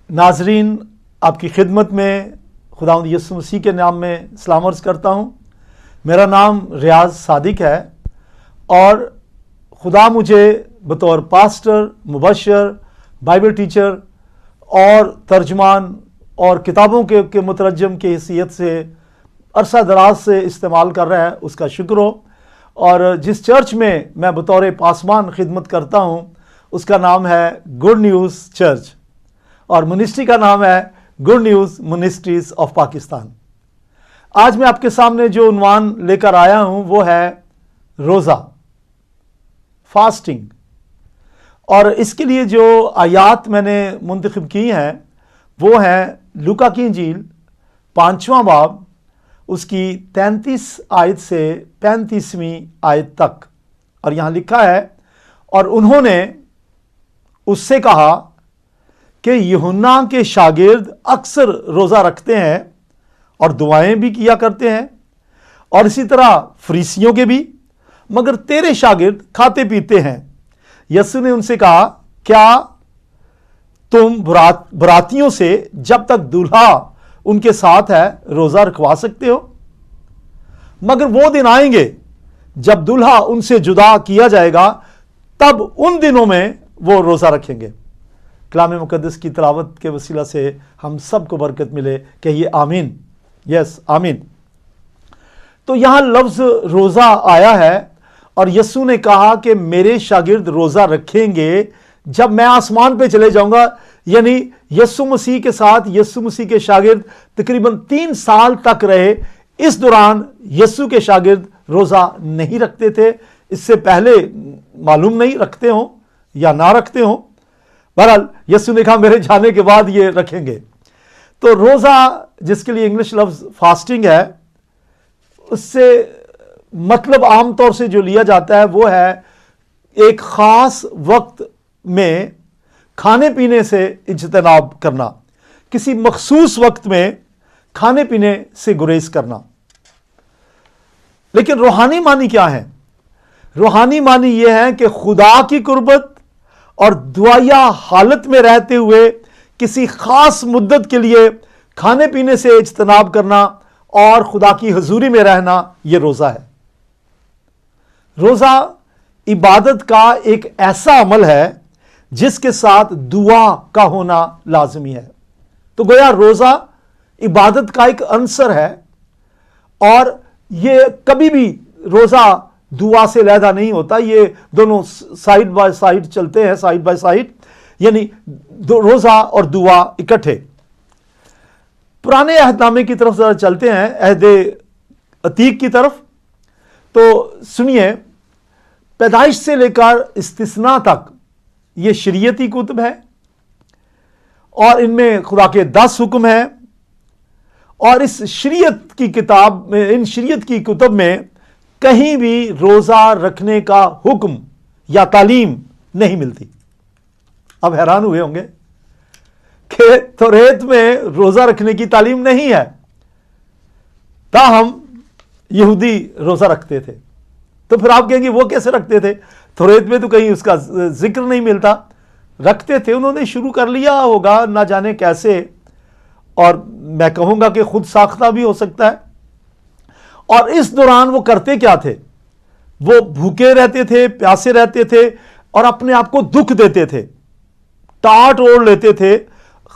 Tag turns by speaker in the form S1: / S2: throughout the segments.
S1: नाजरीन, आपकी खिदमत में खुदावंद यीशु मसीह के नाम में सलाम अर्ज़ करता हूँ। मेरा नाम रियाज सादिक है और खुदा मुझे बतौर पास्टर, मुबशर, बाइबल टीचर और तर्जमान और किताबों के मुतरजम की हैसियत से अरसा दराज से इस्तेमाल कर रहा है, उसका शुक्र हो। और जिस चर्च में मैं बतौर पासमान खिदमत करता हूँ उसका नाम है गुड न्यूज़ चर्च और मिनिस्ट्री का नाम है good news ministries of Pakistan. आज मैं आपके सामने जो उन्वान लेकर आया हूँ वो है रोज़ा, फास्टिंग। और इसके लिए जो आयात मैंने मुंतखब की हैं वो है लूका की इंजील 5वां बाब उसकी 33 आयत से 35वीं आयत तक। और यहाँ लिखा है, और उन्होंने उससे कहा कि यूहन्ना के शागिर्द अक्सर रोज़ा रखते हैं और दुआएं भी किया करते हैं, और इसी तरह फरीसियों के भी, मगर तेरे शागिर्द खाते पीते हैं। यीशु ने उनसे कहा, क्या तुम बरातियों से जब तक दूल्हा उनके साथ है रोज़ा रखवा सकते हो? मगर वो दिन आएंगे जब दूल्हा उनसे जुदा किया जाएगा, तब उन दिनों में वो रोज़ा रखेंगे। कलाम मुकद्दस की तिलावत के वसीला से हम सबको बरकत मिले, कहिए आमीन। यस, आमीन। तो यहाँ लफ्ज़ रोज़ा आया है और यीशु ने कहा कि मेरे शागिर्द रोज़ा रखेंगे जब मैं आसमान पे चले जाऊंगा। यानी यीशु मसीह के साथ यीशु मसीह के शागिर्द तकरीबन 3 साल तक रहे। इस दौरान यीशु के शागिर्द रोज़ा नहीं रखते थे। इससे पहले मालूम नहीं रखते हो या ना रखते हो। बहरहाल यीशु ने कहा मेरे जाने के बाद ये रखेंगे। तो रोज़ा, जिसके लिए इंग्लिश लफ्ज़ फास्टिंग है, उससे मतलब आमतौर से जो लिया जाता है वो है एक ख़ास वक्त में खाने पीने से इज्तनाब करना, किसी मखसूस वक्त में खाने पीने से गुरेज करना। लेकिन रूहानी मानी क्या है? रूहानी मानी यह है कि खुदा की कुर्बत और दुआया हालत में रहते हुए किसी खास मुद्दत के लिए खाने पीने से इज्तनाब करना और खुदा की हजूरी में रहना, यह रोज़ा है। रोज़ा इबादत का एक ऐसा अमल है जिसके साथ दुआ का होना लाजमी है। तो गोया रोज़ा इबादत का एक अंसर है और ये कभी भी रोज़ा दुआ से लहदा नहीं होता। ये दोनों साइड बाय साइड चलते हैं, साइड बाय साइड, यानी रोज़ा और दुआ इकट्ठे। पुराने अहदनामे की तरफ जरा चलते हैं, अहदे अतीक की तरफ। तो सुनिए, पैदाइश से लेकर इस्तिस्ना तक ये शरीयती कुतुब है और इनमें खुदा के 10 हुक्म हैं। और इस शरीयत की किताब में, इन शरीयत की कुतुब में कहीं भी रोज़ा रखने का हुक्म या तालीम नहीं मिलती। अब हैरान हुए होंगे कि तौरात में रोज़ा रखने की तालीम नहीं है, ताहम यहूदी रोज़ा रखते थे। तो फिर आप कहेंगे वो कैसे रखते थे? तौरात में तो कहीं उसका जिक्र नहीं मिलता। रखते थे, उन्होंने शुरू कर लिया होगा, ना जाने कैसे, और मैं कहूँगा कि खुद साख्ता भी हो सकता है। और इस दौरान वो करते क्या थे? वो भूखे रहते थे, प्यासे रहते थे और अपने आप को दुख देते थे, टाट ओढ़ लेते थे,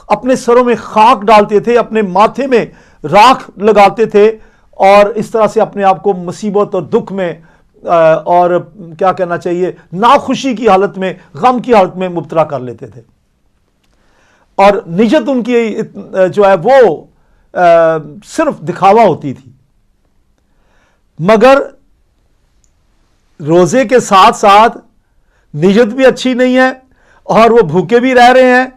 S1: अपने सरों में खाक डालते थे, अपने माथे में राख लगाते थे और इस तरह से अपने आप को मुसीबत और दुख में और क्या कहना चाहिए, नाखुशी की हालत में, गम की हालत में मुब्तला कर लेते थे। और निजत उनकी जो है वो सिर्फ दिखावा होती थी। मगर रोजे के साथ साथ निजत भी अच्छी नहीं है और वो भूखे भी रह रहे हैं,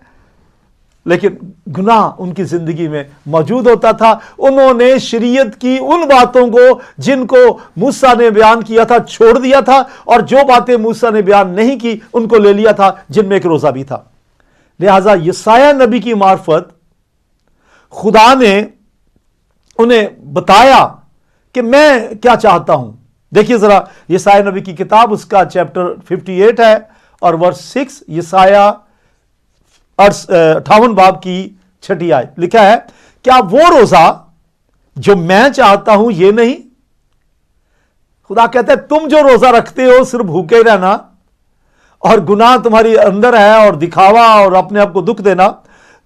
S1: लेकिन गुनाह उनकी जिंदगी में मौजूद होता था। उन्होंने शरीयत की उन बातों को जिनको मूसा ने बयान किया था छोड़ दिया था, और जो बातें मूसा ने बयान नहीं की उनको ले लिया था, जिनमें एक रोजा भी था। लिहाजा यसाया नबी की मार्फत खुदा ने उन्हें बताया कि मैं क्या चाहता हूं। देखिए जरा यसाया नबी की किताब, उसका चैप्टर 58 है और वर्स 6, यसाया 58 बाब की 6 आयत लिखा है, क्या वो रोजा जो मैं चाहता हूं ये नहीं? खुदा कहता है तुम जो रोजा रखते हो सिर्फ भूखे रहना और गुनाह तुम्हारी अंदर है और दिखावा और अपने आप को दुख देना,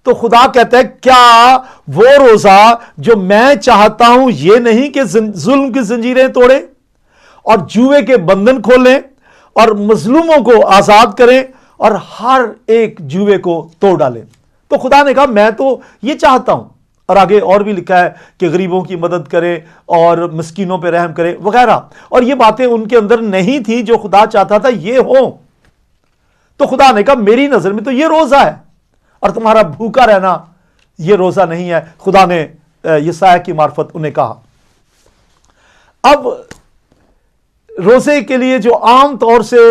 S1: तो खुदा कहता है क्या वो रोजा जो मैं चाहता हूं ये नहीं कि जुल्म की जंजीरें तोड़े और जुए के बंधन खोलें और मजलूमों को आजाद करें और हर एक जुए को तोड़ डालें? तो खुदा ने कहा मैं तो ये चाहता हूं। और आगे और भी लिखा है कि गरीबों की मदद करे और मिस्कीनों पे रहम करे वगैरह, और ये बातें उनके अंदर नहीं थी जो खुदा चाहता था ये हो। तो खुदा ने कहा मेरी नजर में तो ये रोजा है और तुम्हारा भूखा रहना ये रोजा नहीं है। खुदा ने यशायाह की मार्फत उन्हें कहा। अब रोजे के लिए जो आम तौर से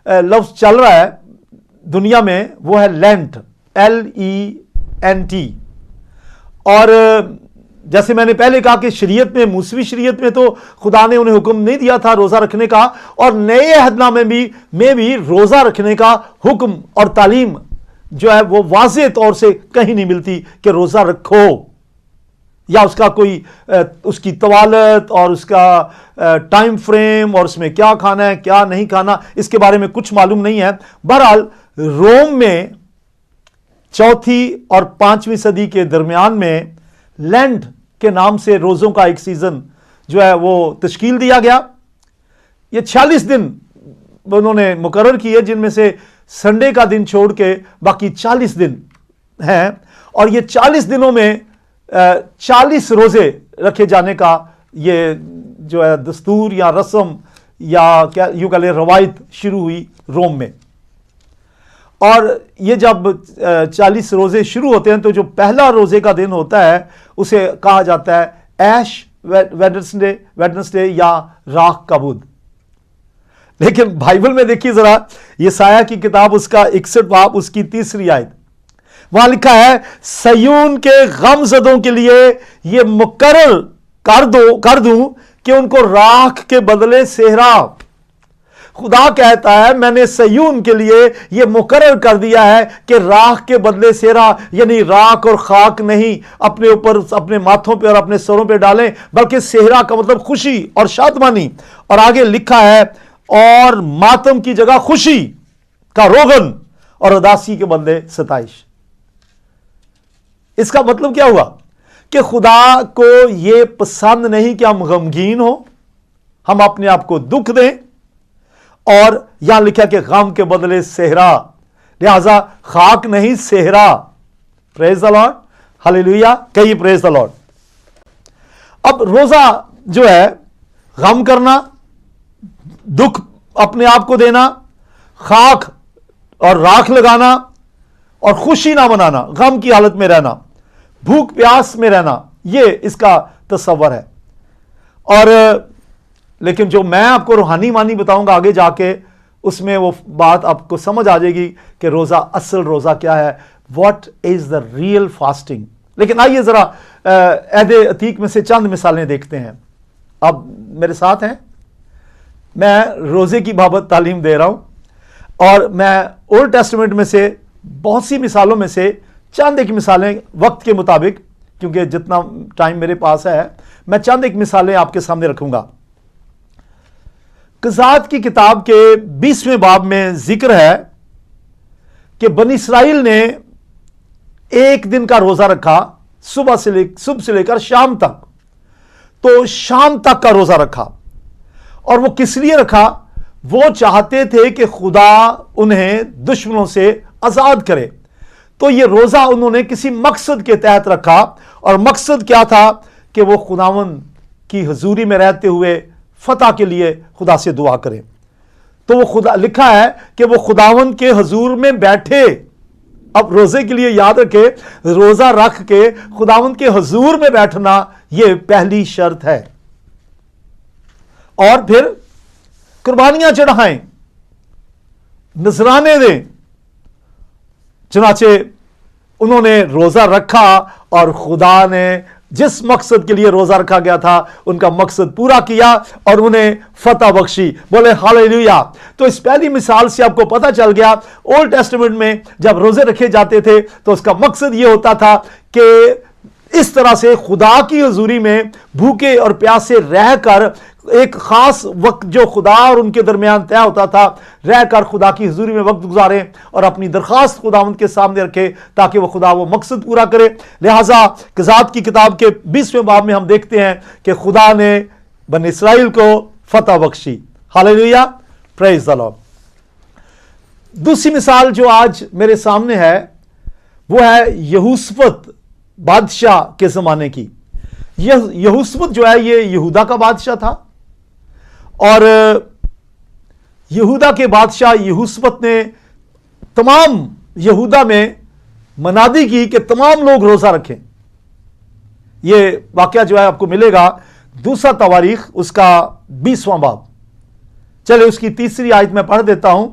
S1: लफ्ज चल रहा है दुनिया में वो है लेंट, LENT। और जैसे मैंने पहले कहा कि शरीयत में, मूसवी शरीयत में तो खुदा ने उन्हें हुक्म नहीं दिया था रोजा रखने का, और नए अहदनामे में भी रोजा रखने का हुक्म और तालीम जो है वो वाज़ेह तौर से कहीं नहीं मिलती कि रोजा रखो, या उसका कोई उसकी तवालत और उसका टाइम फ्रेम और उसमें क्या खाना है क्या नहीं खाना इसके बारे में कुछ मालूम नहीं है। बहरहाल रोम में 4वीं और 5वीं सदी के दरमियान में लेंट के नाम से रोज़ों का एक सीज़न जो है वो तश्कील दिया गया। ये 46 दिन उन्होंने मुकर्रर किए, जिनमें से संडे का दिन छोड़ के बाकी 40 दिन हैं, और ये 40 दिनों में 40 रोज़े रखे जाने का ये जो है दस्तूर या रस्म या क्या यूँ कह लें रवायत शुरू हुई रोम में। और ये जब 40 रोज़े शुरू होते हैं तो जो पहला रोज़े का दिन होता है उसे कहा जाता है ऐश वेडनेसडे या राख का बुध। लेकिन बाइबल में देखिए जरा, यशायाह की किताब उसका 61 बाब उसकी 3 आयत, वहां लिखा है सयून के गमजदों के लिए ये मुकर्रर कर दूं कि उनको राख के बदले सेहरा। खुदा कहता है मैंने सयून के लिए यह मुकर्रर कर दिया है कि राख के बदले सेहरा, यानी राख और खाक नहीं अपने ऊपर, अपने माथों पे और अपने सरों पे डालें, बल्कि सेहरा का मतलब खुशी और शादमानी। और आगे लिखा है और मातम की जगह खुशी का रोगन और उदासी के बदले सताइश। इसका मतलब क्या हुआ कि खुदा को यह पसंद नहीं कि हम गमगीन हो, हम अपने आप को दुख दें, और यहां लिखा कि गम के बदले सेहरा, लिहाजा खाक नहीं सेहरा। प्रेज द लॉर्ड, हालेलुया, कहिए प्रेज द लॉर्ड। अब रोजा जो है गम करना, दुख अपने आप को देना, खाक और राख लगाना और खुशी ना मनाना, गम की हालत में रहना, भूख प्यास में रहना, ये इसका तस्वर है। और लेकिन जो मैं आपको रूहानी मानी बताऊंगा आगे जाके, उसमें वो बात आपको समझ आ जाएगी कि रोजा, असल रोजा क्या है, what is the real fasting. लेकिन आइए जरा अहद अतीक में से चंद मिसालें देखते हैं। अब मेरे साथ हैं, मैं रोजे की बाबत तालीम दे रहा हूं और मैं ओल्ड टेस्टामेंट में से बहुत सी मिसालों में से चंद एक मिसालें वक्त के मुताबिक, क्योंकि जितना टाइम मेरे पास है मैं चंद एक मिसालें आपके सामने रखूंगा। क़ज़ात की किताब के 20वें बाब में जिक्र है कि बनी इस्राइल ने एक दिन का रोजा रखा, सुबह से लेकर शाम तक। तो शाम तक का रोजा रखा, और वो किस लिए रखा? वो चाहते थे कि खुदा उन्हें दुश्मनों से आजाद करे। तो ये रोजा उन्होंने किसी मकसद के तहत रखा, और मकसद क्या था कि वो खुदावन की हुजूरी में रहते हुए फतह के लिए खुदा से दुआ करें। तो वो खुदा, लिखा है कि वो खुदावन के हुजूर में बैठे। अब रोजे के लिए याद रखे, रोजा रख के खुदावन के हुजूर में बैठना यह पहली शर्त है। और फिर कुर्बानियां चढ़ाएं, नजराने दें। चुनाचे उन्होंने रोजा रखा और खुदा ने جس مقصد کے لیے روزہ رکھا گیا تھا ان کا مقصد پورا کیا اور انہیں فتح بخشی. بولے ہاللیلویا. تو اس پہلی مثال سے آپ کو پتہ چل گیا اولڈ ٹیسٹمنٹ میں جب روزے رکھے جاتے تھے تو اس کا مقصد یہ ہوتا تھا کہ اس طرح سے خدا کی حضوری میں بھوکے اور پیاسے رہ کر ایک خاص وقت جو خدا اور ان کے درمیان طے ہوتا تھا رہ کر خدا کی حضوری میں وقت گزاریں اور اپنی درخواست خداوند کے سامنے رکھے تاکہ وہ خدا وہ مقصد پورا کرے. لہٰذا قضات کی کتاب کے 20ویں باب میں ہم دیکھتے ہیں کہ خدا نے بنی اسرائیل کو فتح بخشی. ہاللیلویا. پریز دی لارڈ. دوسری مثال جو آج میرے سامنے ہے وہ ہے یہوشافت بادشاہ کے زمانے کی. یہوشافت جو ہے یہ یہودا کا بادشاہ تھا اور یہودا کے بادشاہ یہوشافت نے تمام یہودا میں منادی کی کہ تمام لوگ روزہ رکھیں. یہ واقعہ جو ہے آپ کو ملے گا دوسرا تواریخ اس کا 20واں باب. چلے اس کی تیسری آیت میں پڑھ دیتا ہوں.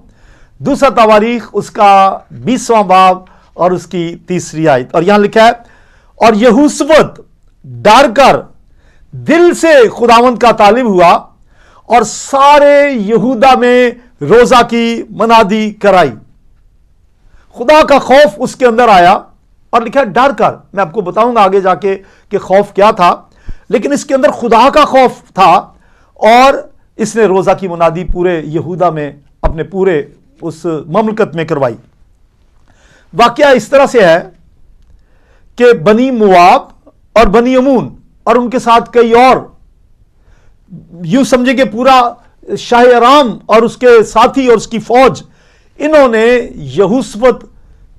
S1: دوسرا تواریخ اس کا 20واں باب اور اس کی تیسری آیت. اور یہاں لکھا ہے اور یہوشافت ڈر کر دل سے خداوند کا طالب ہوا اور سارے یہودا میں روزہ کی منادی کرائی. خدا کا خوف اس کے اندر آیا اور لکھا ڈر کر. میں آپ کو بتاؤں گا آگے جا کے کہ خوف کیا تھا, لیکن اس کے اندر خدا کا خوف تھا اور اس نے روزہ کی منادی پورے یہودا میں اپنے پورے اس مملکت میں کروائی. واقعہ اس طرح سے ہے کہ بنی مواب اور بنی امون اور ان کے ساتھ کئی اور یوں سمجھے کہ پورا شاہ ارام اور اس کے ساتھی اور اس کی فوج انہوں نے یہوشافت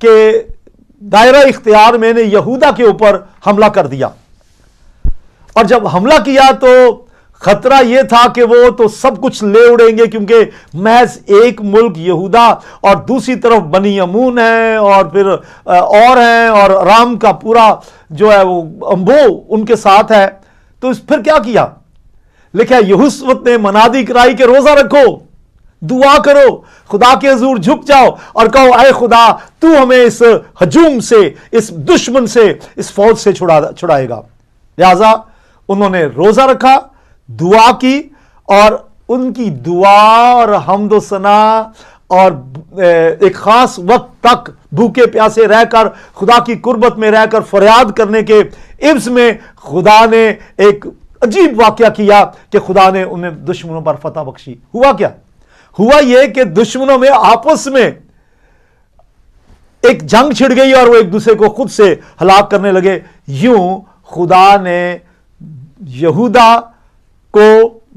S1: کے دائرہ اختیار میں نے یہودا کے اوپر حملہ کر دیا. اور جب حملہ کیا تو خطرہ یہ تھا کہ وہ تو سب کچھ لے اڑیں گے کیونکہ محض ایک ملک یہودا اور دوسری طرف بنی امون ہے اور پھر اور ہیں اور رام کا پورا جو ہے وہ امبو ان کے ساتھ ہے. تو پھر کیا کیا؟ لکھا یہوشافت نے منادی کرائی کہ روزہ رکھو, دعا کرو, خدا کے حضور جھک جاؤ اور کہو اے خدا تو ہمیں اس ہجوم سے, اس دشمن سے, اس فوج سے چھڑائے گا. لہذا انہوں نے روزہ رکھا, دعا کی اور ان کی دعا اور حمد و ثنا اور ایک خاص وقت تک بھوکے پیاسے رہ کر خدا کی قربت میں رہ کر فریاد کرنے کے عوض میں خدا نے ایک عجیب واقعہ کیا کہ خدا نے انہیں دشمنوں پر فتح بخشی. ہوا کیا؟ ہوا یہ کہ دشمنوں میں آپس میں ایک جنگ چھڑ گئی اور وہ ایک دوسرے کو خود سے ہلاک کرنے لگے. یوں خدا نے یہودا کو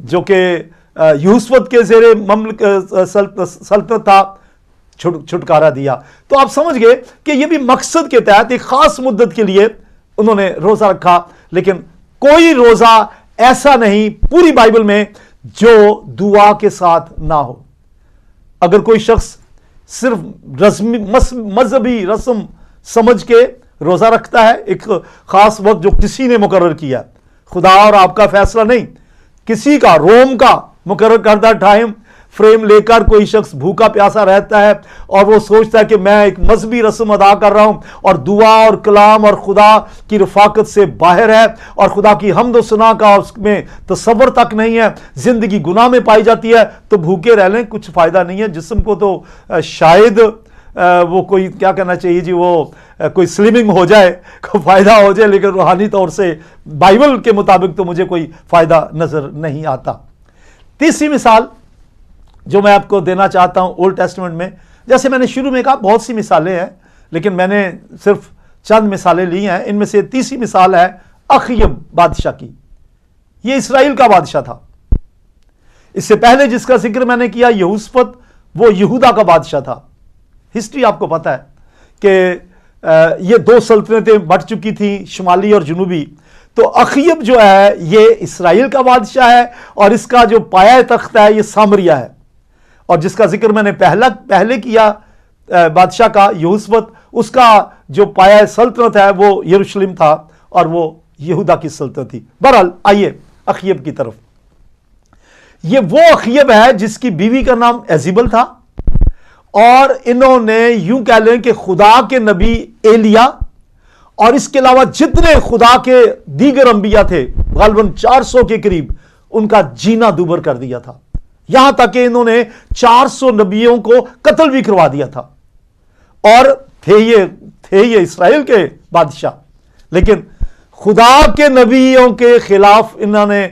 S1: جو کہ یہوشافت کے زیر سلطنت تھا چھٹکارا دیا. تو آپ سمجھ گئے کہ یہ بھی مقصد کے تحت ایک خاص مدت کے لیے انہوں نے روزہ رکھا. لیکن کوئی روزہ ایسا نہیں پوری بائبل میں جو دعا کے ساتھ نہ ہو. اگر کوئی شخص صرف مذہبی رسم سمجھ کے روزہ رکھتا ہے, ایک خاص وقت جو کسی نے مقرر کیا, خدا اور آپ کا فیصلہ نہیں, کسی کا روم کا مقرر کردہ ٹائم فریم لے کر کوئی شخص بھوکا پیاسا رہتا ہے اور وہ سوچتا ہے کہ میں ایک مذہبی رسم ادا کر رہا ہوں اور دعا اور کلام اور خدا کی رفاقت سے باہر ہے اور خدا کی حمد و ثنا کا اس میں تصور تک نہیں ہے, زندگی گناہ میں پائی جاتی ہے, تو بھوکے رہ لیں, کچھ فائدہ نہیں ہے. جسم کو تو شاید وہ کوئی کیا کہنا چاہیے جی, وہ کوئی سلمنگ ہو جائے, کوئی فائدہ ہو جائے, لیکن روحانی طور سے بائبل کے مطابق تو مجھے کوئی فائدہ نظر نہیں آتا. تیسری مثال جو میں آپ کو دینا چاہتا ہوں اولڈ ٹیسٹمنٹ میں, جیسے میں نے شروع میں کہا بہت سی مثالیں ہیں لیکن میں نے صرف چند مثالیں لی ہیں. ان میں سے تیسری مثال ہے اخیب بادشاہ کی. یہ اسرائیل کا بادشاہ تھا. اس سے پہلے جس کا ذکر میں نے کیا یہوشافت, وہ یہودا کا بادشاہ تھا. ہسٹری آپ کو پتہ ہے کہ یہ دو سلطنتیں بٹ چکی تھیں, شمالی اور جنوبی. تو اخیب جو ہے یہ اسرائیل کا بادشاہ ہے اور اس کا جو پایہ تخت ہے یہ سامریہ ہے, اور جس کا ذکر میں نے پہلے کیا بادشاہ کا یہوشافت, اس کا جو پایہ سلطنت ہے وہ یروشلم تھا اور وہ یہودا کی سلطنت تھی. بہرحال آئیے اخیب کی طرف. یہ وہ اخیب ہے جس کی بیوی کا نام ایزیبل تھا اور انہوں نے یوں کہہ لیں کہ خدا کے نبی ایلیا اور اس کے علاوہ جتنے خدا کے دیگر انبیاء تھے غالباً 400 کے قریب، ان کا جینا دوبر کر دیا تھا، یہاں تک کہ انہوں نے 400 نبیوں کو قتل بھی کروا دیا تھا، اور تھے یہ اسرائیل کے بادشاہ، لیکن خدا کے نبیوں کے خلاف انہوں نے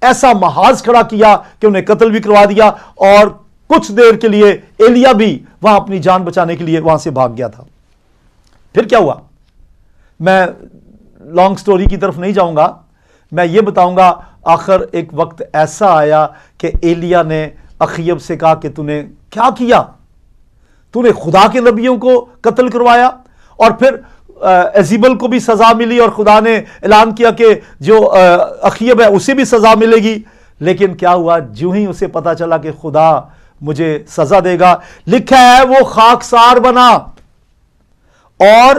S1: ایسا محاذ کھڑا کیا کہ انہیں قتل بھی کروا دیا، اور کچھ دیر کے لیے ایلیا بھی وہاں اپنی جان بچانے کے لیے وہاں سے بھاگ گیا تھا۔ پھر کیا ہوا؟ میں لانگ سٹوری کی طرف نہیں جاؤں گا، میں یہ بتاؤں گا آخر ایک وقت ایسا آیا کہ ایلیا نے اخیب سے کہا کہ تو نے کیا کیا؟ تو نے خدا کے نبیوں کو قتل کروایا، اور پھر ایزیبل کو بھی سزا ملی، اور خدا نے اعلان کیا کہ جو اخیب ہے اسے بھی سزا ملے گی۔ لیکن کیا ہوا؟ جو ہی اسے پتا چلا کہ خدا مجھے سزا دے گا، لکھا ہے وہ خاکسار بنا، اور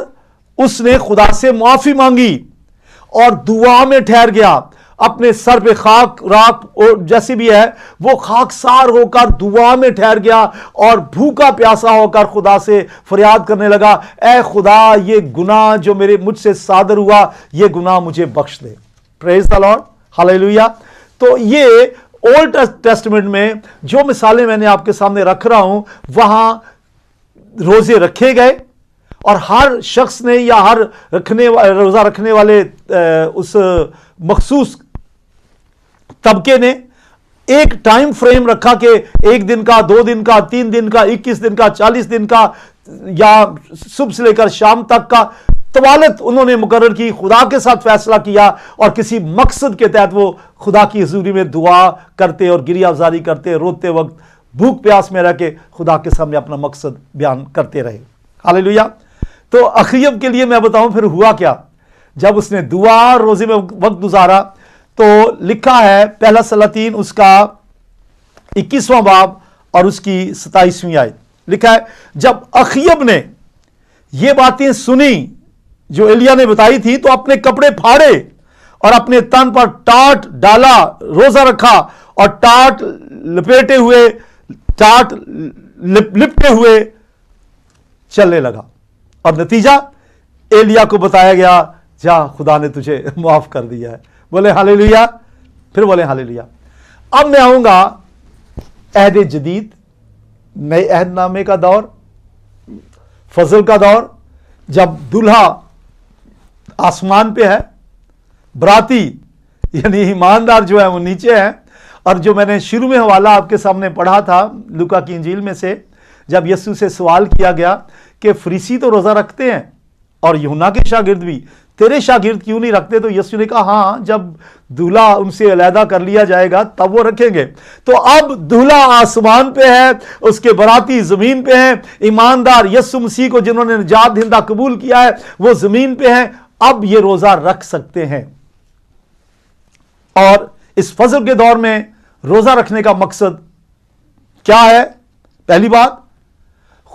S1: اس نے خدا سے معافی مانگی اور دعا میں ٹھہر گیا، اپنے سر پہ خاک راکھ جیسی بھی ہے وہ خاکسار ہو کر دعا میں ٹھہر گیا، اور بھوکا پیاسا ہو کر خدا سے فریاد کرنے لگا، اے خدا یہ گناہ جو مجھ سے صادر ہوا یہ گناہ مجھے بخش دے۔ پریز دی لارڈ، ہاللیلویہ۔ تو یہ اولڈ ٹیسٹمنٹ میں جو مثالیں میں نے آپ کے سامنے رکھ رہا ہوں، وہاں روزے رکھے گئے، اور ہر شخص نے یا ہر روزہ رکھنے والے اس مخصوص طبقے نے ایک ٹائم فریم رکھا کہ 1 دن کا، 2 دن کا، 3 دن کا، 21 دن کا، 40 دن کا، یا صبح سے لے کر شام تک کا طوالت انہوں نے مقرر کی، خدا کے ساتھ فیصلہ کیا، اور کسی مقصد کے تحت وہ خدا کی حضوری میں دعا کرتے اور گریہ افزاری کرتے، روتے وقت بھوک پیاس میں رہ کے خدا کے سامنے اپنا مقصد بیان کرتے رہے۔ ہاللیلویہ۔ تو اخیب کے لیے میں بتاؤں پھر ہوا کیا؟ جب اس نے دعا اور روزے میں وقت گزارا تو لکھا ہے پہلا سلاطین اس کا 21واں باب اور اس کی 27ویں آیت، لکھا ہے جب اخیب نے یہ باتیں سنی جو ایلیا نے بتائی تھی تو اپنے کپڑے پھاڑے اور اپنے تن پر ٹاٹ ڈالا، روزہ رکھا اور ٹاٹ لپٹے ہوئے چلنے لگا، اور نتیجہ ایلیا کو بتایا گیا جا خدا نے تجھے معاف کر دیا ہے۔ بولے ہاللیلویہ، پھر بولے ہاللیلویہ۔ اب میں آؤں گا عہد جدید، نئے عہد نامے کا دور، فضل کا دور، جب دلہا آسمان پہ ہے، براتی یعنی ایماندار جو ہے وہ نیچے ہے، اور جو میں نے شروع میں حوالہ آپ کے سامنے پڑھا تھا لوکا کی انجیل میں سے، جب یسوع سے سوال کیا گیا کہ فریسی تو روزہ رکھتے ہیں اور یوحنا کے شاگرد بھی، تیرے شاگرد کیوں نہیں رکھتے؟ تو یسوع نے کہا ہاں جب دولہا ان سے علیحدہ کر لیا جائے گا تب وہ رکھیں گے۔ تو اب دولہا آسمان پہ ہے، اس کے براتی زمین پہ ہیں، ایماندار یسوع مسیح کو جنہوں نے نجات دہندہ قبول کیا ہے وہ زمین پہ ہیں، اب یہ روزہ رکھ سکتے ہیں۔ اور اس فضل کے دور میں روزہ رکھنے کا مقصد کیا ہے؟ پہلی بات،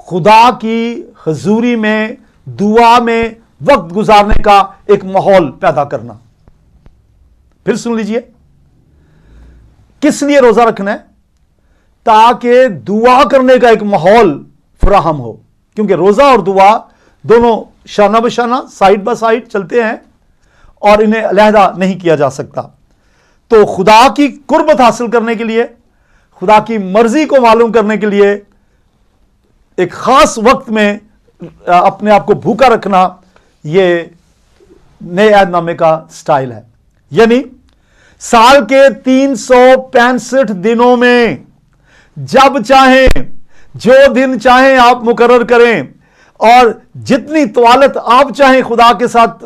S1: خدا کی حضوری میں دعا میں وقت گزارنے کا ایک ماحول پیدا کرنا۔ پھر سن لیجئے، کس لیے روزہ رکھنا ہے؟ تاکہ دعا کرنے کا ایک ماحول فراہم ہو، کیونکہ روزہ اور دعا دونوں شانہ بشانہ، سائیڈ بائی سائیڈ چلتے ہیں اور انہیں علیحدہ نہیں کیا جا سکتا۔ تو خدا کی قربت حاصل کرنے کے لیے، خدا کی مرضی کو معلوم کرنے کے لیے ایک خاص وقت میں اپنے آپ کو بھوکا رکھنا، یہ نئے عہد نامے کا سٹائل ہے۔ یعنی سال کے 365 دنوں میں جب چاہیں، جو دن چاہیں آپ مقرر کریں، اور جتنی طوالت آپ چاہیں خدا کے ساتھ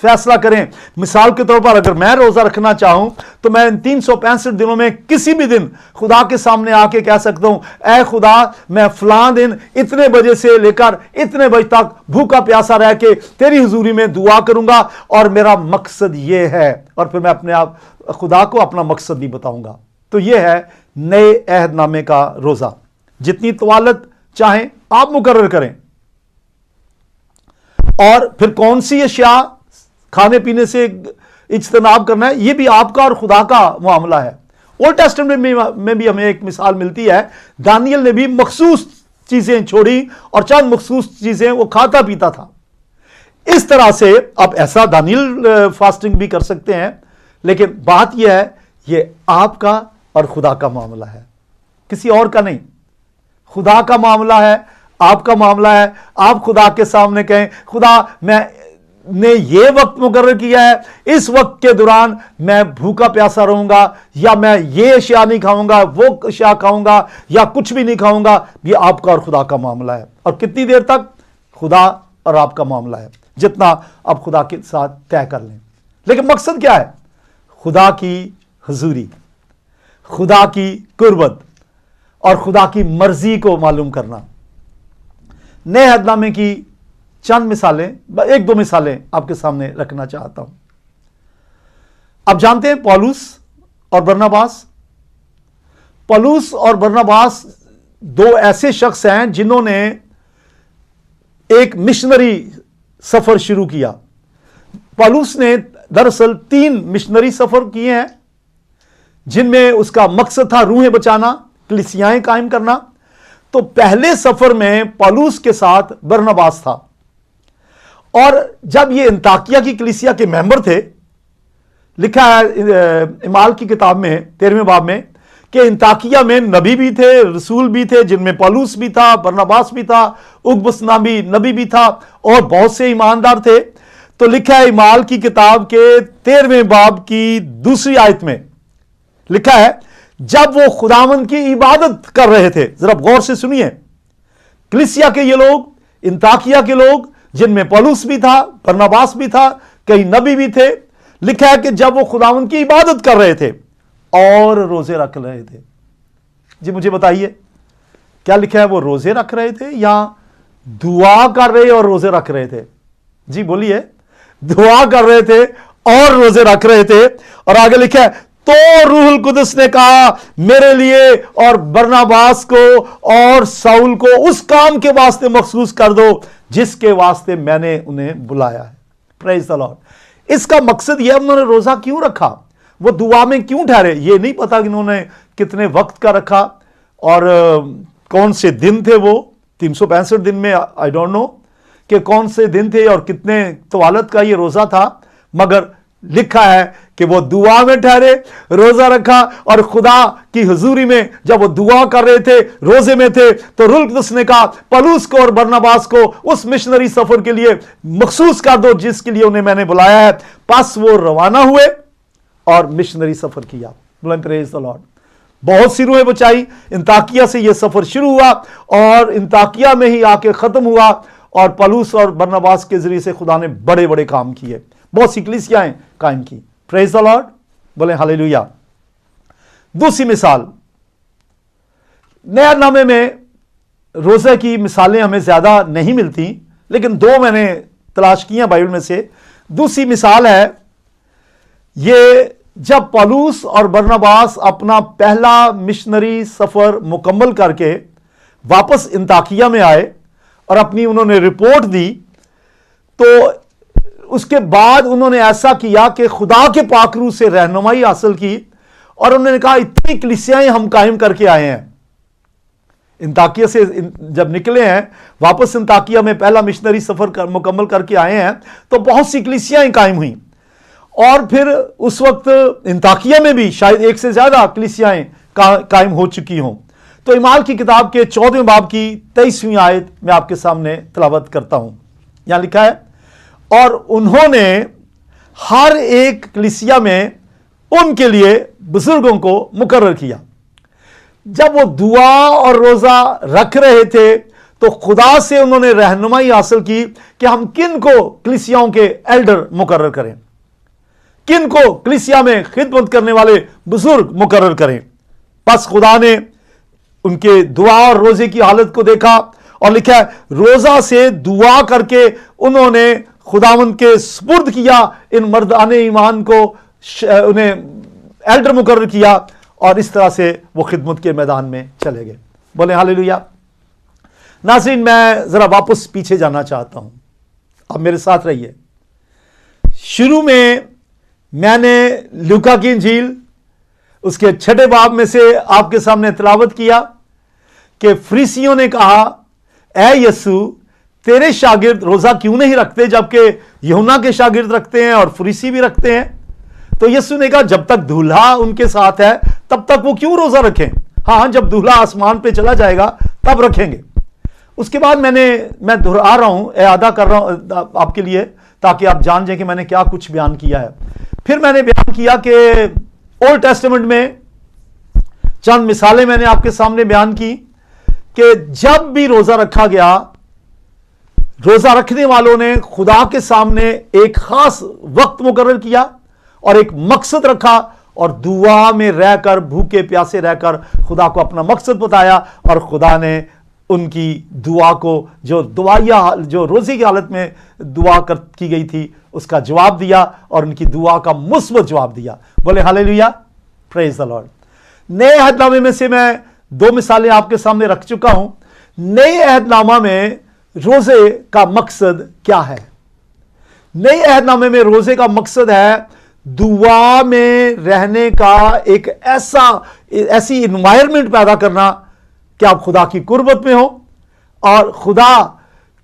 S1: فیصلہ کریں۔ مثال کے طور پر اگر میں روزہ رکھنا چاہوں تو میں ان 365 دنوں میں کسی بھی دن خدا کے سامنے آ کے کہہ سکتا ہوں، اے خدا میں فلاں دن اتنے بجے سے لے کر اتنے بجے تک بھوکا پیاسا رہ کے تیری حضوری میں دعا کروں گا، اور میرا مقصد یہ ہے، اور پھر میں اپنے آپ خدا کو اپنا مقصد بھی بتاؤں گا۔ تو یہ ہے نئے عہد نامے کا روزہ، جتنی طوالت چاہیں آپ مقرر کریں۔ اور پھر کون سی اشیاء کھانے پینے سے اجتناب کرنا ہے، یہ بھی آپ کا اور خدا کا معاملہ ہے۔ اولڈ ٹیسٹمنٹ میں بھی ہمیں ایک مثال ملتی ہے، دانیل نے بھی مخصوص چیزیں چھوڑی اور چند مخصوص چیزیں وہ کھاتا پیتا تھا۔ इस तरह से आप ऐसा दानियल फास्टिंग भी कर सकते हैं, लेकिन बात यह है ये आपका और खुदा का मामला है, किसी और का नहीं। खुदा का मामला है, आपका मामला है। आप खुदा के सामने कहें, खुदा मैंने ये वक्त मुकर्रर किया है, इस वक्त के दौरान मैं भूखा प्यासा रहूंगा, या मैं ये अशिया नहीं खाऊंगा, वो अशिया खाऊंगा, या कुछ भी नहीं खाऊंगा। ये आपका और खुदा का मामला है। और कितनी देर तक? खुदा और आपका मामला है, जितना आप खुदा के साथ तय कर लें। लेकिन मकसद क्या है? खुदा की हुजूरी, खुदा की कुर्बत और खुदा की मर्जी को मालूम करना। नए अहदनामे की चंद मिसालें, एक दो मिसालें आपके सामने रखना चाहता हूं। आप जानते हैं पौलुस और बरनबास। पौलुस और बरनबास दो ऐसे शख्स हैं जिन्होंने एक मिशनरी सफर शुरू किया। पौलुस ने दरअसल 3 मिशनरी सफर किए हैं, जिनमें उसका मकसद था रूहें बचाना, कलीसियाएं कायम करना। तो पहले सफर में पौलुस के साथ बरनबास था, और जब ये अंताकिया की कलीसिया के मेंबर थे, लिखा है इमाल की किताब में 13वें बाब में कि अंताकिया में नबी भी थे, रसूल भी थे, जिनमें पौलुस भी था, बरनबास भी था, उगबुस नामी नबी भी था, और बहुत से ईमानदार थे। तो लिखा है इमाल की किताब के 13वें बाब की दूसरी आयत में लिखा है, जब वो खुदावंद की इबादत कर रहे थे। जरा गौर से सुनिए, कलीसिया के ये लोग, अंताकिया के लोग, जिनमें पौलुस भी था, बरनबास भी था, कई नबी भी थे, लिखा है कि जब वो खुदावंद की इबादत कर रहे थे और रोजे रख रहे थे। जी मुझे बताइए, क्या लिखा है? वो रोजे रख रहे थे या दुआ कर रहे और रोजे रख रहे थे? जी बोलिए। दुआ कर रहे थे और रोजे रख रहे थे। और आगे लिखा है, तो रूहुल कुदस ने कहा, मेरे लिए और बरनबास को और साउल को उस काम के वास्ते मखसूस कर दो जिसके वास्ते मैंने उन्हें बुलाया है। Praise the Lord. इसका मकसद यह, उन्होंने रोजा क्यों रखा, वो दुआ में क्यों ठहरे, ये नहीं पता कि उन्होंने कितने वक्त का रखा और कौन से दिन थे। वो 365 दिन में आई डोंट नो कि कौन से दिन थे और कितने तवालत का ये रोजा था, मगर लिखा है कि वो दुआ में ठहरे, रोजा रखा, और खुदा की हुजूरी में जब वो दुआ कर रहे थे, रोजे में थे, तो रूहुल कुदस ने कहा पौलुस को और बरनबास को उस मिशनरी सफर के लिए मखसूस कर दो जिसके लिए उन्हें मैंने बुलाया है। बस वो रवाना हुए और मिशनरी सफर किया। Praise the Lord. बहुत सी रूहें बचाई। अंताकिया से यह सफर शुरू हुआ और अंताकिया में ही आके खत्म हुआ, और पौलुस और बरनबास के जरिए से खुदा ने बड़े बड़े काम किए, बहुत सी कलीसियाएं कायम की। प्रेज द लॉर्ड, बोले हालेलुया। दूसरी मिसाल, नया नामे में रोजे की मिसालें हमें ज्यादा नहीं मिलती, लेकिन 2 मैंने तलाश किया बाइबल में से। दूसरी मिसाल है, ये जब पौलुस और बरनबास अपना पहला मिशनरी सफर मुकम्मल करके वापस अंताकिया में आए और अपनी उन्होंने रिपोर्ट दी, तो उसके बाद उन्होंने ऐसा किया कि खुदा के पाकरू से रहनुमाई हासिल की, और उन्होंने कहा इतनी कलीसियाएं हम कायम करके आए हैं। अंताकिया से जब निकले हैं, वापस अंताकिया में पहला मिशनरी सफर मुकम्मल करके आए हैं, तो बहुत सी कलीसियाएं कायम हुई, और फिर उस वक्त अंताकिया में भी शायद 1 से ज्यादा कलीसियाएं कायम हो चुकी हों। तो इमाल की किताब के 14वें बाब की 23वीं आयत मैं आपके सामने तिलावत करता हूं। यहां लिखा है, और उन्होंने हर एक कलीसिया में उनके लिए बुजुर्गों को मुकर्रर किया। जब वो दुआ और रोजा रख रहे थे, तो खुदा से उन्होंने रहनुमाई हासिल की कि हम किन को कलीसियाओं के एल्डर मुकर्रर करें, किन को कलीसिया में खिदमत करने वाले बुजुर्ग मुकर्रर करें। बस खुदा ने उनके दुआ और रोजे की हालत को देखा, और लिखा है रोजा से दुआ करके उन्होंने खुदावंद के सुपुर्द किया इन मर्दाने ईमान को, उन्हें एल्डर मुकर्रर किया, और इस तरह से वो खिदमत के मैदान में चले गए। बोले हालेलुया। नाज़रीन, मैं जरा वापस पीछे जाना चाहता हूं, अब मेरे साथ रहिए। शुरू में मैंने लूका की इंजील उसके 6 बाब में से आपके सामने तिलावत किया कि फरीसियों ने कहा, ऐ यीशु तेरे शागिर्द रोजा क्यों नहीं रखते जबकि यूहन्ना के शागिर्द रखते हैं और फरीसी भी रखते हैं? तो यीशु ने कहा जब तक दूल्हा उनके साथ है तब तक वो क्यों रोजा रखें? हाँ, जब दूल्हा आसमान पे चला जाएगा तब रखेंगे। उसके बाद मैं दोहरा रहा हूं, इआदा कर रहा हूं आपके लिए ताकि आप जान जाएं कि मैंने क्या कुछ बयान किया है। फिर मैंने बयान किया कि ओल्ड टेस्टामेंट में चंद मिसालें मैंने आपके सामने बयान की कि जब भी रोजा रखा गया, रोजा रखने वालों ने खुदा के सामने एक खास वक्त मुकर्रर किया और एक मकसद रखा और दुआ में रहकर, भूखे प्यासे रहकर खुदा को अपना मकसद बताया और खुदा ने उनकी दुआ को, जो रोजे की हालत में दुआ की गई थी, उसका जवाब दिया और उनकी दुआ का मुस्बत जवाब दिया। बोले हालेलुया, प्रेज द लॉर्ड। नए अहदनामे में से मैं 2 मिसालें आपके सामने रख चुका हूं। नए अहदनामा में रोजे का मकसद क्या है? नए अहदनामे में रोजे का मकसद है दुआ में रहने का एक ऐसी इन्वायरमेंट पैदा करना कि आप खुदा की कुर्बत में हो और खुदा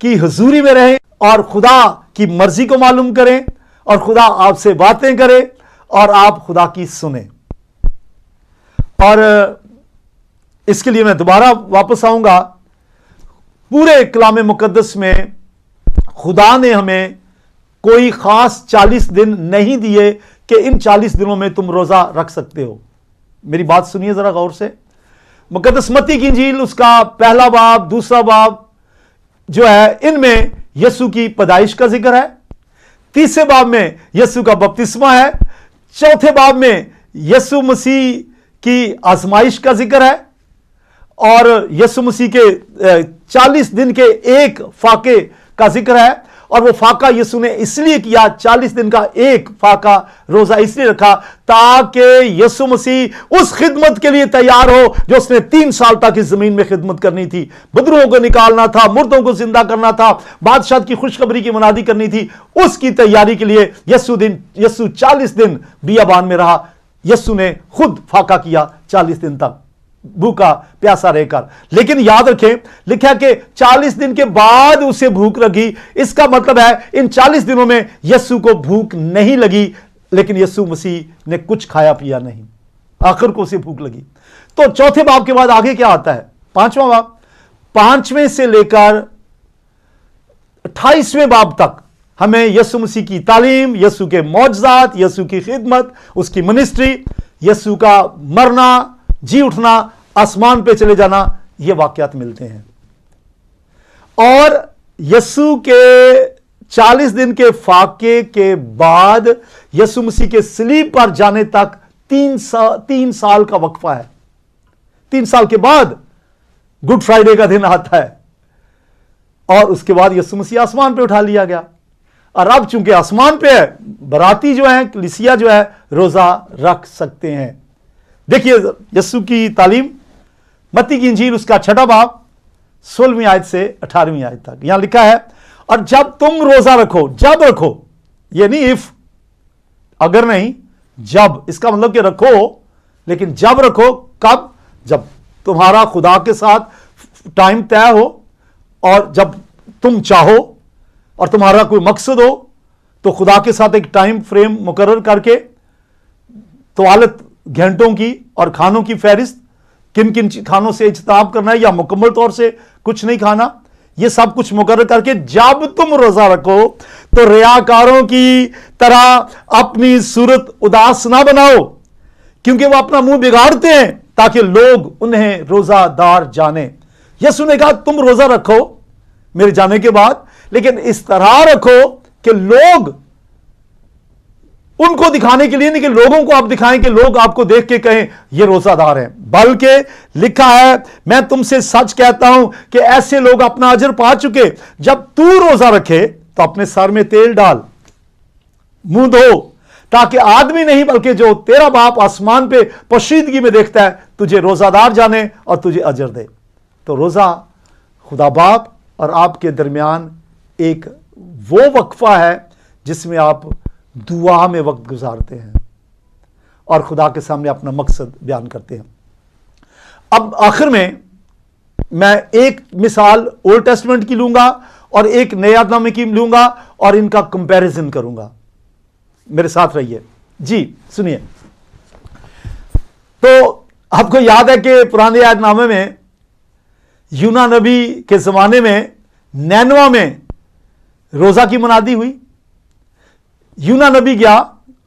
S1: की हुजूरी में रहें और खुदा की मर्जी को मालूम करें और खुदा आपसे बातें करे और आप खुदा की सुने। और इसके लिए मैं दोबारा वापस आऊंगा। पूरे कलाम मुकद्दस में खुदा ने हमें कोई खास 40 दिन नहीं दिए कि इन 40 दिनों में तुम रोजा रख सकते हो। मेरी बात सुनिए जरा गौर से। मुकद्दस मत्ती की इंजील उसका 1 बाब 2 बाब जो है, इनमें यीशु की पैदाइश का जिक्र है। 3 बाब में यीशु का बपतिस्मा है। 4 बाब में यीशु मसीह की आजमाइश का जिक्र है और यीशु मसीह के 40 दिन के एक फाके का जिक्र है। और वो फाका यीशु ने इसलिए किया, 40 दिन का एक फाका रोजा इसलिए रखा ताकि यीशु मसीह उस खिदमत के लिए तैयार हो जो उसने 3 साल तक इस जमीन में खिदमत करनी थी। बदरूहों को निकालना था, मुर्दों को जिंदा करना था, बादशाह की खुशखबरी की मुनादी करनी थी। उसकी तैयारी के लिए यीशु 40 दिन बियाबान में रहा। यीशु ने खुद फाका किया 40 दिन तक भूखा प्यासा रहकर। लेकिन याद रखें, लिखा कि 40 दिन के बाद उसे भूख लगी। इसका मतलब है इन 40 दिनों में यीशु को भूख नहीं लगी, लेकिन यीशु मसीह ने कुछ खाया पिया नहीं, आखिर को उसे भूख लगी। तो 4 बाब के बाद आगे क्या आता है? 5वां बाब। 5वें से लेकर 28वें बाब तक हमें यीशु मसीह की तालीम, यीशु के मौजज़ात, यीशु की खिदमत, उसकी मिनिस्ट्री, यीशु का मरना, जी उठना, आसमान पे चले जाना, ये वाकयात मिलते हैं। और यीशु के 40 दिन के फाके के बाद यीशु मसीह के सलीब पर जाने तक 3 साल का वक्फा है। 3 साल के बाद गुड फ्राइडे का दिन आता है और उसके बाद यीशु मसीह आसमान पे उठा लिया गया। और अब चूंकि आसमान पे है, बराती जो है, कलीसिया जो है, रोजा रख सकते हैं। देखिए यीशु की तालीम, मत्ती की इंजील उसका 6 बाब 16वीं आयत से 18वीं आयत तक यहां लिखा है, और जब तुम रोजा रखो, जब रखो, ये नहीं इफ, अगर नहीं, जब। इसका मतलब कि रखो, लेकिन जब रखो। कब? जब तुम्हारा खुदा के साथ टाइम तय हो और जब तुम चाहो और तुम्हारा कोई मकसद हो तो खुदा के साथ एक टाइम फ्रेम मुकर्रर करके तवालत घंटों की और खानों की फहरिस्त, किन किन खानों से इज्तिनाब करना है या मुकम्मल तौर से कुछ नहीं खाना, ये सब कुछ मुकर्रर करके जब तुम रोजा रखो तो रियाकारों की तरह अपनी सूरत उदास ना बनाओ, क्योंकि वो अपना मुंह बिगाड़ते हैं ताकि लोग उन्हें रोजादार जाने। यीशु ने कहा तुम रोजा रखो मेरे जाने के बाद, लेकिन इस तरह रखो कि लोग, उनको दिखाने के लिए नहीं कि लोगों को आप दिखाएं कि लोग आपको देख के कहें ये रोजादार हैं, बल्कि लिखा है मैं तुमसे सच कहता हूं कि ऐसे लोग अपना अजर पा चुके। जब तू रोजा रखे तो अपने सर में तेल डाल, मुंह धो, ताकि आदमी नहीं बल्कि जो तेरा बाप आसमान पे पोशीदगी में देखता है तुझे रोजादार जाने और तुझे अजर दे। तो रोजा खुदा बाप और आपके दरमियान एक वो वक्फा है जिसमें आप दुआ में वक्त गुजारते हैं और खुदा के सामने अपना मकसद बयान करते हैं। अब आखिर में मैं एक मिसाल ओल्ड टेस्टमेंट की लूंगा اور ایک نئے عہد نامے کی لوں گا اور ان کا کمپیریزن کروں گا. میرے ساتھ رہیے. جی سنیے. تو آپ کو یاد ہے کہ پرانے عہد نامے میں یونا نبی کے زمانے میں نینوا میں روزہ کی منادی ہوئی. یونا نبی گیا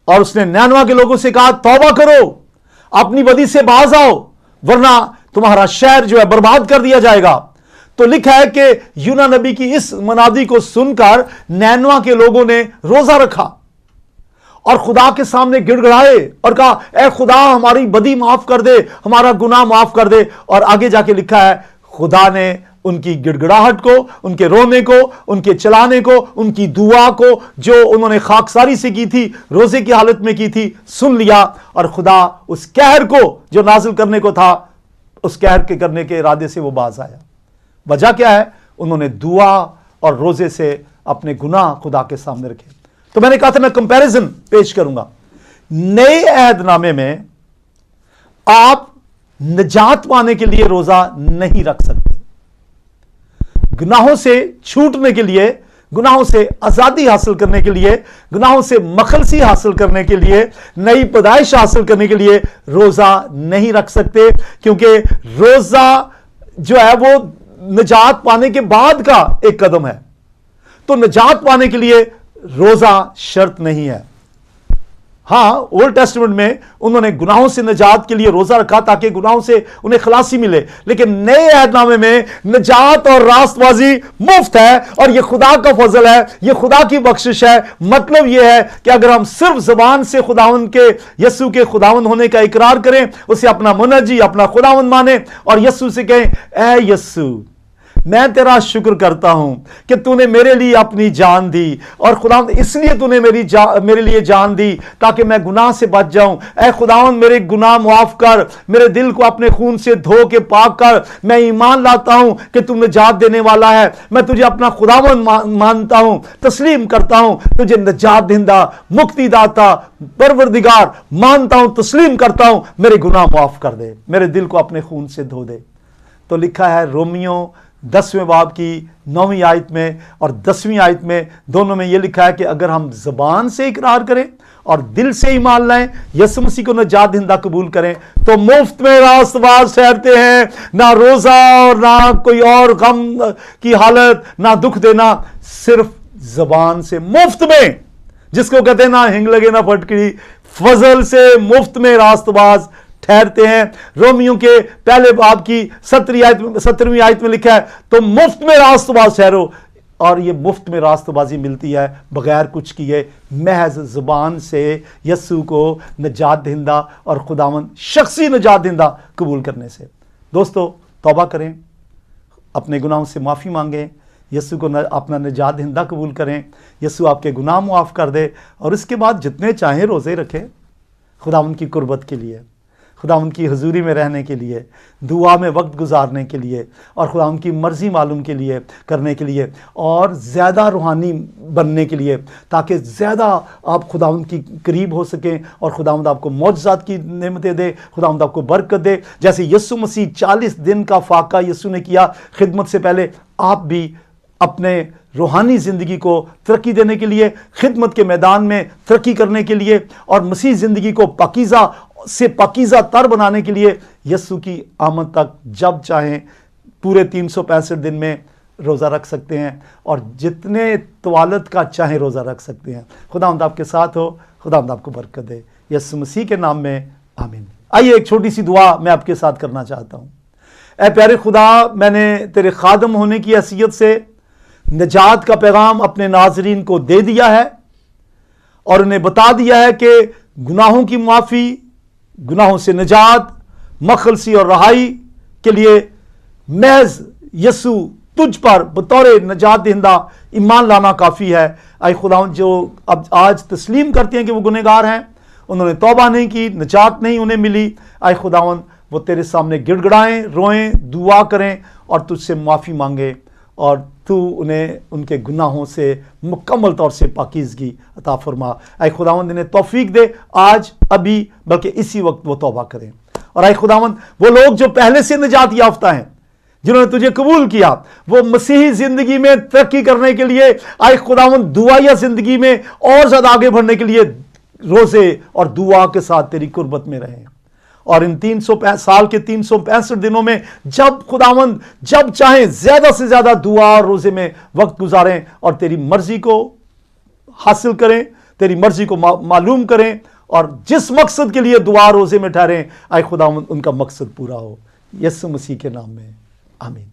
S1: اور اس نے نینوا کے لوگوں سے کہا توبہ کرو, اپنی بدی سے باز آؤ, ورنہ تمہارا شہر جو ہے برباد کر دیا جائے گا. تو لکھا ہے کہ یونا نبی کی اس منادی کو سن کر نینوا کے لوگوں نے روزہ رکھا اور خدا کے سامنے گڑ گڑائے اور کہا اے خدا ہماری بدی معاف کر دے, ہمارا گناہ معاف کر دے. اور آگے جا کے لکھا ہے خدا نے ان کی گڑ گڑاہٹ کو, ان کے رونے کو, ان کے چلانے کو, ان کی دعا کو جو انہوں نے خاکساری سے کی تھی, روزے کی حالت میں کی تھی, سن لیا. اور خدا اس قہر کو جو نازل کرنے کو تھا, اس قہر کے کرنے کے ارادے سے وہ باز آیا. وجہ کیا ہے؟ انہوں نے دعا اور روزے سے اپنے گناہ خدا کے سامنے رکھے. تو میں نے کہا تھا میں کمپیریزن پیش کروں گا. نئے عہد نامے میں آپ نجات پانے کے لیے روزہ نہیں رکھ سکتے. گناہوں سے چھوٹنے کے لیے, گناہوں سے آزادی حاصل کرنے کے لیے, گناہوں سے مخلصی حاصل کرنے کے لیے, نئی پیدائش حاصل کرنے کے لیے روزہ نہیں رکھ سکتے, کیونکہ روزہ جو ہے وہ نجات پانے کے بعد کا ایک قدم ہے. تو نجات پانے کے لیے روزہ شرط نہیں ہے. ہاں اولڈ ٹیسٹمنٹ میں انہوں نے گناہوں سے نجات کے لیے روزہ رکھا تاکہ گناہوں سے انہیں خلاصی ملے, لیکن نئے عہد نامے میں نجات اور راست بازی مفت ہے, اور یہ خدا کا فضل ہے, یہ خدا کی بخشش ہے. مطلب یہ ہے کہ اگر ہم صرف زبان سے خداوند کے, یسوع کے خداوند ہونے کا اقرار کریں, اسے اپنا منجی, اپنا خداوند مانیں اور یسوع سے کہیں اے یسوع میں تیرا شکر کرتا ہوں کہ تو نے میرے لیے اپنی جان دی, اور خداوند اس لیے تو نے میرے لیے جان دی تاکہ میں گناہ سے بچ جاؤں. اے خداوند میرے گناہ معاف کر, میرے دل کو اپنے خون سے دھو کے پاک کر. میں ایمان لاتا ہوں کہ تو نجات دینے والا ہے, میں تجھے اپنا خداوند مانتا ہوں, تسلیم کرتا ہوں, تجھے نجات دہندہ, مکتی داتا, پروردگار مانتا ہوں, تسلیم کرتا ہوں. میرے گناہ معاف کر دے, میرے دل کو اپنے خون سے دھو دے. تو لکھا ہے رومیوں 10ویں باب کی 9ویں آیت میں اور 10ویں آیت میں, دونوں میں یہ لکھا ہے کہ اگر ہم زبان سے اقرار کریں اور دل سے ایمان لائیں, یسوع مسیح کو نجات دہندہ قبول کریں, تو مفت میں راست باز ٹھہرتے ہیں. نہ روزہ اور نہ کوئی اور غم کی حالت, نہ دکھ دینا, صرف زبان سے مفت میں, جس کو کہتے ہیں نہ ہنگ لگے نہ پھٹکڑی, فضل سے مفت میں راست باز ٹھہرتے ہیں. رومیوں کے پہلے باب کی 17ویں آیت میں لکھا ہے تو مفت میں راست باز ٹھہرو, اور یہ مفت میں راست بازی ملتی ہے بغیر کچھ کیے, محض زبان سے یسوع کو نجات دہندہ اور خداوند شخصی نجات دہندہ قبول کرنے سے. دوستو توبہ کریں, اپنے گناہوں سے معافی مانگیں, یسوع کو اپنا نجات دہندہ قبول کریں, یسوع آپ کے گناہ معاف کر دے, اور اس کے بعد جتنے چاہیں روزے رکھیں خداوند کی قربت کے لیے, خداوند کی حضوری میں رہنے کے لیے, دعا میں وقت گزارنے کے لیے, اور خداوند کی مرضی معلوم کے لیے کرنے کے لیے, اور زیادہ روحانی بننے کے لیے, تاکہ زیادہ آپ خداوند کی قریب ہو سکیں اور خداوند آپ کو معجزات کی نعمتیں دے, خداوند آپ کو برکت دے. جیسے یسوع مسیح 40 دن کا فاقہ یسوع نے کیا خدمت سے پہلے, آپ بھی اپنے روحانی زندگی کو ترقی دینے کے لیے, خدمت کے میدان میں ترقی کرنے کے لیے, اور مسیح زندگی کو پاکیزہ سے پاکیزہ تر بنانے کے لیے یسوع کی آمد تک جب چاہیں پورے 365 دن میں روزہ رکھ سکتے ہیں, اور جتنے طوالت کا چاہیں روزہ رکھ سکتے ہیں. خداوند آپ کے ساتھ ہو, خداوند آپ کو برکت دے, یسوع مسیح کے نام میں آمین. آئیے ایک چھوٹی سی دعا میں آپ کے ساتھ کرنا چاہتا ہوں. اے پیارے خدا, میں نے تیرے خادم ہونے کی حیثیت سے نجات کا پیغام اپنے ناظرین کو دے دیا ہے, اور انہیں بتا دیا ہے کہ گناہوں کی معافی, گناہوں سے نجات, مخلصی اور رہائی کے لیے محض یسوع تجھ پر بطور نجات دہندہ ایمان لانا کافی ہے. اے خداوند جو اب آج تسلیم کرتے ہیں کہ وہ گنہگار ہیں, انہوں نے توبہ نہیں کی, نجات نہیں انہیں ملی, اے خداوند وہ تیرے سامنے گڑ گڑائیں, روئیں, دعا کریں اور تجھ سے معافی مانگے, اور تو انہیں ان کے گناہوں سے مکمل طور سے پاکیزگی عطا فرما. اے خداوند انہیں توفیق دے, آج ابھی بلکہ اسی وقت وہ توبہ کریں. اور اے خداوند وہ لوگ جو پہلے سے نجات یافتہ ہیں, जिन्होंने तुझे कबूल किया, वो मसीही जिंदगी में तरक्की करने के लिए, आए खुदावंद दुआया जिंदगी में और ज्यादा आगे बढ़ने के लिए रोजे और दुआ के साथ तेरी कुर्बत में रहें। और इन 365 साल के 365 दिनों में जब खुदावंद जब चाहें ज्यादा से ज्यादा दुआ और रोजे में वक्त गुजारें और तेरी मर्जी को हासिल करें, तेरी मर्जी को मालूम करें, और जिस मकसद के लिए दुआ रोजे में ठहरें, आए खुदावंद उनका मकसद पूरा हो। यीशु मसीह के नाम में आमीन।